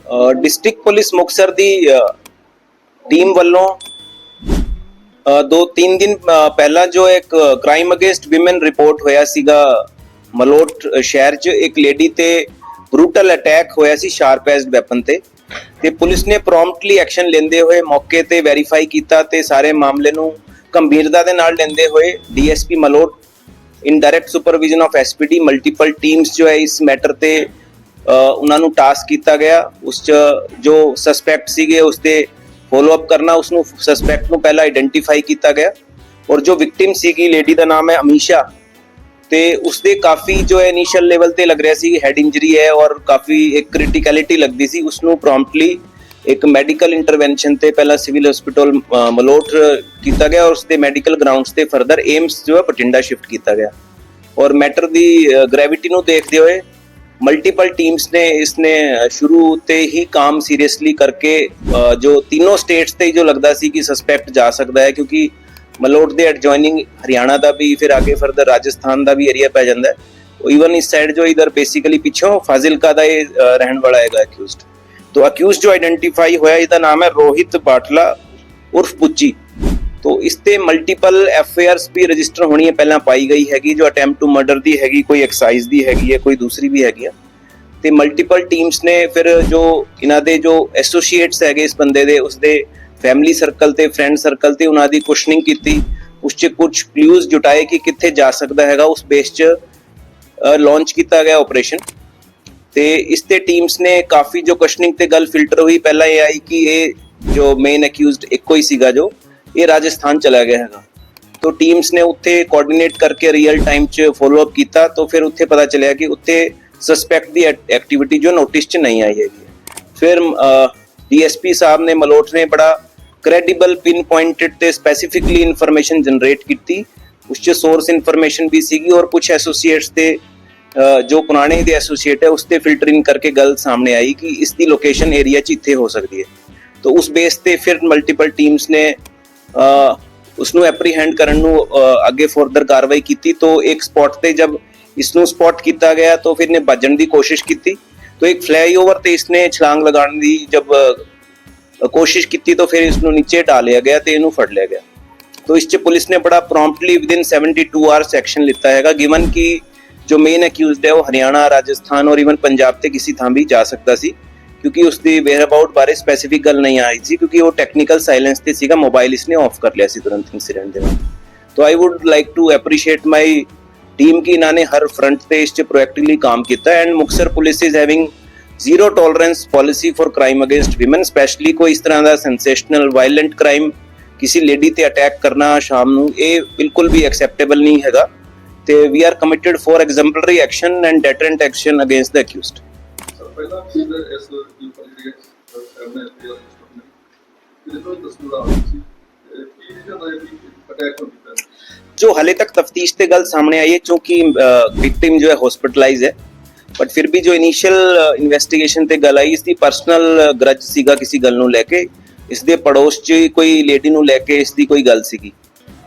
District police Muktsar दी team वालों 2-3 दिन पहला जो एक क्राइम अगेंस्ट विमेन रिपोर्ट होया सीगा मलोट शहर च एक लेडी ते ब्रूटल अटैक होया सी शार्प एज वैपन ते पुलिस ने प्रॉम्प्टली एक्शन लेंदे हुए मौके ते वेरीफाई कीता ते सारे मामले नूं गंभीरता दे नाल लेंदे हुए DSP Malout in direct supervision of SPD multiple teams जो है इस मैटर ते ਉਹਨਾਂ ਨੂੰ ਟਾਸਕ ਕੀਤਾ ਗਿਆ ਉਸ ਚ ਜੋ ਸਸਪੈਕਟ ਸੀਗੇ ਉਸ ਦੇ ਫੋਲੋ ਅਪ ਕਰਨਾ ਉਸ ਨੂੰ ਸਸਪੈਕਟ ਨੂੰ ਪਹਿਲਾਂ ਆਇਡੈਂਟੀਫਾਈ ਕੀਤਾ ਗਿਆ ਔਰ ਜੋ ਵਿਕਟਿਮ ਸੀਗੀ ਲੇਡੀ ਦਾ ਨਾਮ ਹੈ ਅਮੀਸ਼ਾ ਤੇ ਉਸ ਦੇ ਕਾਫੀ ਜੋ ਹੈ ਇਨੀਸ਼ੀਅਲ ਲੈਵਲ ਤੇ ਲੱਗ ਰਿਹਾ ਸੀ ਹੈਡ ਇੰਜਰੀ ਹੈ ਔਰ ਕਾਫੀ ਇੱਕ ਕ੍ਰਿਟੀਕੈਲਿਟੀ ਲੱਗਦੀ ਸੀ ਉਸ ਨੂੰ ਪ੍ਰੋਮਪਟਲੀ ਇੱਕ ਮੈਡੀਕਲ ਇੰਟਰਵੈਂਸ਼ਨ ਤੇ ਪਹਿਲਾਂ ਸਿਵਲ ਹਸਪੀਟਲ ਮਲੋਟ ਕੀਤਾ ਗਿਆ ਔਰ ਉਸ ਦੇ ਮੈਡੀਕਲ ਗਰਾਊਂਡਸ ਤੇ ਫਰਦਰ ਏਮਸ ਜੋ ਹੈ ਬਠਿੰਡਾ ਸ਼ਿਫਟ ਕੀਤਾ ਗਿਆ ਔਰ ਮੈਟਰ ਦੀ ਗ੍ਰੈਵਿਟੀ ਨੂੰ ਦੇਖਦੇ ਹੋਏ मल्टीपल टीम्स ने इसने शुरू ते ही काम सीरियसली करके जो तीनों स्टेट्स ते जो लगता सी कि सस्पैक्ट जा सकता है क्योंकि मलोट दे एडजॉइनिंग हरियाणा का भी फिर आगे फर्दर राजस्थान का भी एरिया पै जाता है ईवन इस साइड जो इधर बेसिकली पिछों फाजिलका का ये रहने वाला है अक्यूज्ड तो अक्यूज्ड जो आइडेंटिफाई होया इसका नाम है रोहित बाटला उर्फ बुच्ची तो इसते मल्टीपल एफआईआर भी रजिस्टर होनी है पहला पाई गई हैगी जो अटैम्प्ट टू मर्डर दी हैगी कोई एक्साइज दी हैगी है कोई दूसरी भी हैगी ते मल्टीपल टीम्स ने फिर जो इन्हां दे जो एसोसीएट्स हैगे इस बंदे दे उसदे फैमिली सर्कल ते फ्रेंड सर्कल ते उन्हां दी क्वेश्चनिंग कीती उस च कुछ क्लूज जुटाए कि कित्थे जा सकदा हैगा उस बेस च लॉन्च किया गया ऑपरेशन ते इस ते टीम्स ने काफ़ी जो क्वेश्चनिंग ते गल फिल्टर हुई पहला ये आई कि ये जो मेन अक्यूज्ड एक ही सीगा जो ये राजस्थान चला गया है तो टीम्स ने उत्थे कोऑर्डिनेट करके रियल टाइम च फॉलो अप किया तो फिर उत्थे पता चलिया कि उत्थे सस्पैक्ट दी एक्टिविटी जो नोटिस च नहीं आई है फिर डीएसपी साहब ने मलोट ने बड़ा क्रेडिबल पिन पॉइंटेड ते स्पेसिफिकली इन्फॉर्मेशन जनरेट की उस च सोर्स इन्फॉर्मेशन भी सीगी और कुछ एसोसीएट्स ते जो पुराने दे एसोसीएट है उसते फिल्टरिंग करके गल सामने आई कि इसकी लोकेशन एरिया च इत्थे हो सकती है तो उस बेस ते फिर मल्टीपल टीम्स ने उसनू एप्रीहेंड करन नू अगे फर्दर कार्रवाई की तो एक स्पॉट ते जब इसनू स्पॉट किया गया तो फिर ने भजन की कोशिश की तो एक फ्लाईओवर ते इसने छलांग लगाने की जब कोशिश की तो फिर इसनू नीचे डालिया गया तो इनू फड़ लिया गया तो इस पुलिस ने बड़ा प्रॉम्प्टली विदिन 72 आवर्स एक्शन लिता है गिवन कि जो मेन अक्यूज्ड है वो हरियाणा राजस्थान और इवन पंजाब ते किसी थां भी जा सकता सी क्योंकि उसकी वेयर अबाउट बारे स्पेसिफिक गल नहीं आई थी क्योंकि वो टेक्निकल साइलेंस ते सीगा मोबाइल इसने ऑफ कर लिया सी तुरंत इंसिडेंट दे बाद तो I would like to appreciate my team की इन्होंने हर फ्रंट पे इस प्रोएक्टिवली काम किया and Muktsar police is having zero tolerance policy for crime against women specially कोई इस तरह का सेंसेशनल वायलेंट क्राइम किसी लेडी ते अटैक करना शाम नूं ये बिल्कुल भी एक्सेप्टेबल नहीं हैगा ते we are committed for exemplary action and deterrent action against the accused जो हाले तक तफ्तीश ते गल सामने आई है चूंकि विक्टिम जो है हॉस्पिटलाइज है बट फिर भी जो इनिशियल इन्वेस्टिगेशन ते गल आई इसकी पर्सनल ग्रज सीगा किसी गल नूं लैके इसके पड़ोस च कोई लेडी नूं लैके इसकी कोई गल सीगी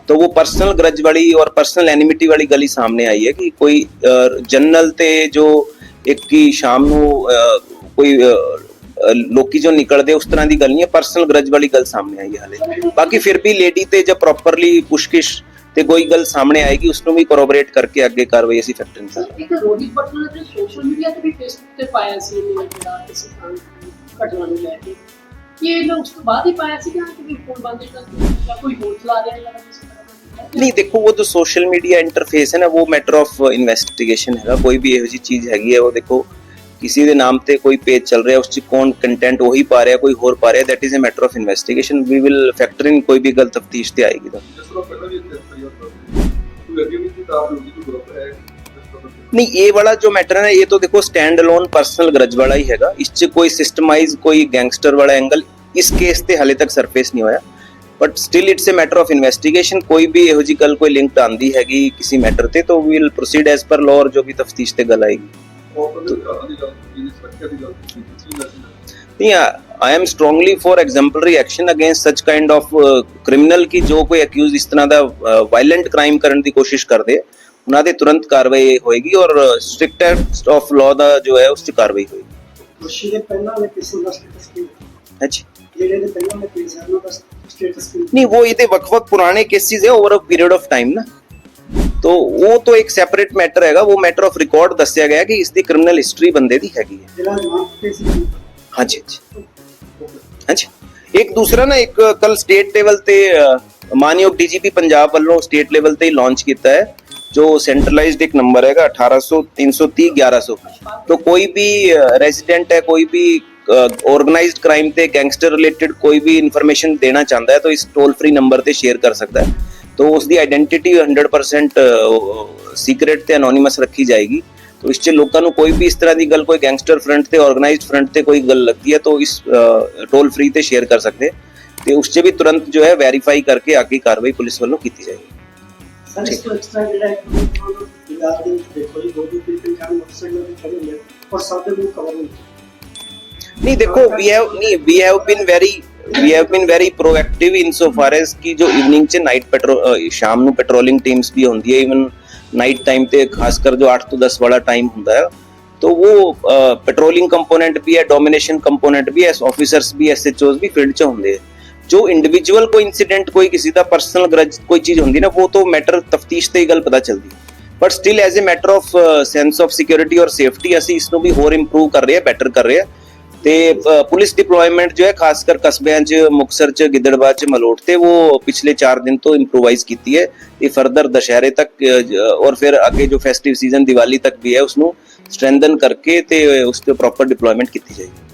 तो वो पर्सनल ग्रज वाली और पर्सनल एनिमिटी वाली गल ही सामने आई है कि कोई जनरल ते जो एक की शाम नूं कोई लोकी जो निकलते उस तरह की गल नहीं है पर्सनल ग्रज वाली गल सामने आई है हाले बाकी फिर भी लेडी ते जब प्रॉपरली पुछगिछ ते कोई गल सामने आएगी उसनों भी कोरोबरेट करके आगे कार्रवाई ਅਸੀਂ ਫੈਕਟਰ ਨਹੀਂ ਸਕਦੇ ਇੱਕ ਰੋਹਿਤ ਪਟਨਾ ਨੇ ਸੋਸ਼ਲ ਮੀਡੀਆ ਤੇ ਵੀ ਫੇਸਬੁੱਕ ਤੇ ਪਾਇਆ ਸੀ ਇਹਨੇ ਜਿਹੜਾ ਕਿਸੇ ਘਟਨਾ ਨੂੰ ਲੈ ਕੇ ਇਹ ਇਹਨਾਂ ਉਸ ਤੋਂ ਬਾਅਦ ਹੀ ਪਾਇਆ ਸੀ ਕਿ ਫੋਨ ਬੰਦ ਕਰ ਕੋਈ ਹੋਰ ਚਲਾ ਰਿਹਾ ਹੈ ਕਿਸੇ ਤਰ੍ਹਾਂ नहीं देखो वो जो सोशल मीडिया इंटरफेस है ना वो मैटर ऑफ इन्वेस्टिगेशन है कोई भी ਇਹੋ ਜਿਹੀ चीज़ हैगी है वो देखो किसी के नाम पे कोई पेज चल रहा है उस कौन कंटेंट वही पा रहा है कोई होर पा रहा है that is a matter of investigation we will factor in कोई भी गलत तफ्तीश ते आएगी तो नहीं ये वाला जो मैटर है ना ये तो देखो स्टैंड अलोन पर्सनल ग्रज वाला ही हैगा इस च कोई सिस्टमाइज कोई गैंगस्टर वाला एंगल इस केस ते हाले तक सरफेस नहीं होया but still it's a matter of investigation कोई भी ਇਹੋ ਜਿਹੀ ਗੱਲ कोई लिंक आंदी हैगी किसी मैटर ते तो we will proceed as per law और जो भी तफ्तीश ते गल आएगी नहीं I am strongly for exemplary action against such kind of criminal की जो कोई अक्यूज इस तरह का वायलेंट क्राइम करने की कोशिश कर दे ਉਹਨਾਂ ਦੇ ਤੁਰੰਤ ਕਾਰਵਾਈ ਹੋਏਗੀ ਔਰ ਸਟ੍ਰਿਕਟੈਸਟ ਆਫ ਲਾਅ ਦਾ ਜੋ ਹੈ ਉਸ 'ਚ ਕਾਰਵਾਈ ਹੋਏਗੀ। ਦੋਸ਼ੀ ਦੇ ਪਹਿਲਾਂ ਵਾਲੇ ਕੇਸਾਂ ਦਾ ਸਟੇਟਸ ਕੀ ਹੈ? ਅੱਛਾ ਜਿਹੜੇ ਦੇ ਪਹਿਲਾਂ ਵਾਲੇ ਕੇਸ ਹਨ ਉਹਨਾਂ ਦਾ ਸਟੇਟਸ ਕੀ ਹੈ? नहीं वो ये वक्त पुराने केसेस है over a period of time ना, तो वो तो एक सेपरेट मैटर हैगा। वो मैटर ऑफ रिकॉर्ड दस्या गया कि इसकी क्रिमिनल हिस्ट्री बंदे दी हैगी है। ਜਿਹੜਾ ਜਵਾਨ ਕੇਸ हाँ जी हाँ जी। एक दूसरा ना एक कल स्टेट लेवल ते मानयोग डीजीपी पंजाब वालों स्टेट लेवल ते लॉन्च किया है जो सेंट्रलाइज्ड एक नंबर हैगा 1800 330 1100। तो कोई भी रेजिडेंट है, कोई भी ऑर्गेनाइज्ड क्राइम ते गैंगस्टर रिलेटेड कोई भी इंफॉर्मेशन देना चाहता है तो इस टोल फ्री नंबर ते शेयर कर सकता है। तो उसकी आइडेंटिटी 100% सीक्रेट ते एनोनिमस रखी जाएगी। तो इस च लोगों को कोई भी इस तरह की गल कोई गैंगस्टर फ्रंट ते ऑर्गेनाइज्ड फ्रंट ते कोई गल लगती है तो इस टोल फ्री ते शेयर कर सकते हैं। तो उस च भी तुरंत जो है वेरीफाई करके आगे कार्रवाई पुलिस वालों की जाएगी। ਸਰ ਇਸ ਤੋਂ ਐਕਸਟਰਾ ਜਿਹੜਾ ਹੈ ਪੰਜਾਬ ਦੇ ਵਿੱਚ ਦੇਖੋ ਜੀ 2-3 ਜਾਨ ਮੋਟਰਸਾਈਕਲ ਤੇ ਖੜੇ ਹੁੰਦੇ ਔਰ ਸਭ ਦੇ ਨੂੰ ਕਵਰ ਹੁੰਦੇ। नहीं देखो we have been very proactive in so far as कि जो इवनिंग च नाइट पेट्रोल शाम ਨੂੰ पेट्रोलिंग टीम्स भी होंदी है इवन नाइट टाइम ਤੇ खासकर जो 8 ਤੋਂ 10 वाला टाइम ਹੁੰਦਾ है तो वो पेट्रोलिंग कंपोनेंट भी है, डोमिनेशन कंपोनेंट भी है, ऑफिसर्स भी SHOs भी फील्ड ਚ ਹੁੰਦੇ ਹੈ। जो इंडिविजुअल कोई इंसिडेंट कोई किसी का पर्सनल ग्रज कोई चीज होंदी ना वो तो मैटर तफ्तीश ਤੇ ਹੀ ਗੱਲ ਪਤਾ ਚੱਲਦੀ but still as a matter of sense of security और सेफ्टी ਅਸੀਂ ਇਸ ਨੂੰ ਵੀ ਹੋਰ ਇੰਪਰੂਵ ਕਰ ਰਹੇ ਹਾਂ, ਬੈਟਰ ਕਰ ਰਹੇ ਹਾਂ। ਤੇ ਪੁਲਿਸ ਡਿਪਲੋਇਮੈਂਟ ਜੋ ਹੈ ਖਾਸਕਰ ਕਸਬਿਆਂ 'ਚ ਮੁਕਤਸਰ 'ਚ ਗਿੱਦੜਬਾਹ 'ਚ ਮਲੋਟ ਤੇ ਉਹ ਪਿਛਲੇ 4 दिन ਤੋਂ ਇੰਪਰੋਵਾਈਜ਼ ਕੀਤੀ ਹੈ। ਇਹ ਫਰਦਰ ਦੁਸ਼ਹਿਰੇ ਤੱਕ ਔਰ ਫਿਰ ਅੱਗੇ ਜੋ ਫੈਸਟਿਵ ਸੀਜ਼ਨ ਦੀਵਾਲੀ ਤੱਕ ਵੀ ਹੈ ਉਸ ਨੂੰ ਸਟਰੈਂਥਨ ਕਰਕੇ ਤੇ ਉਸ ਤੇ ਪ੍ਰੋਪਰ ਡਿਪਲੋਇਮੈਂਟ ਕੀਤੀ ਜਾਏਗੀ।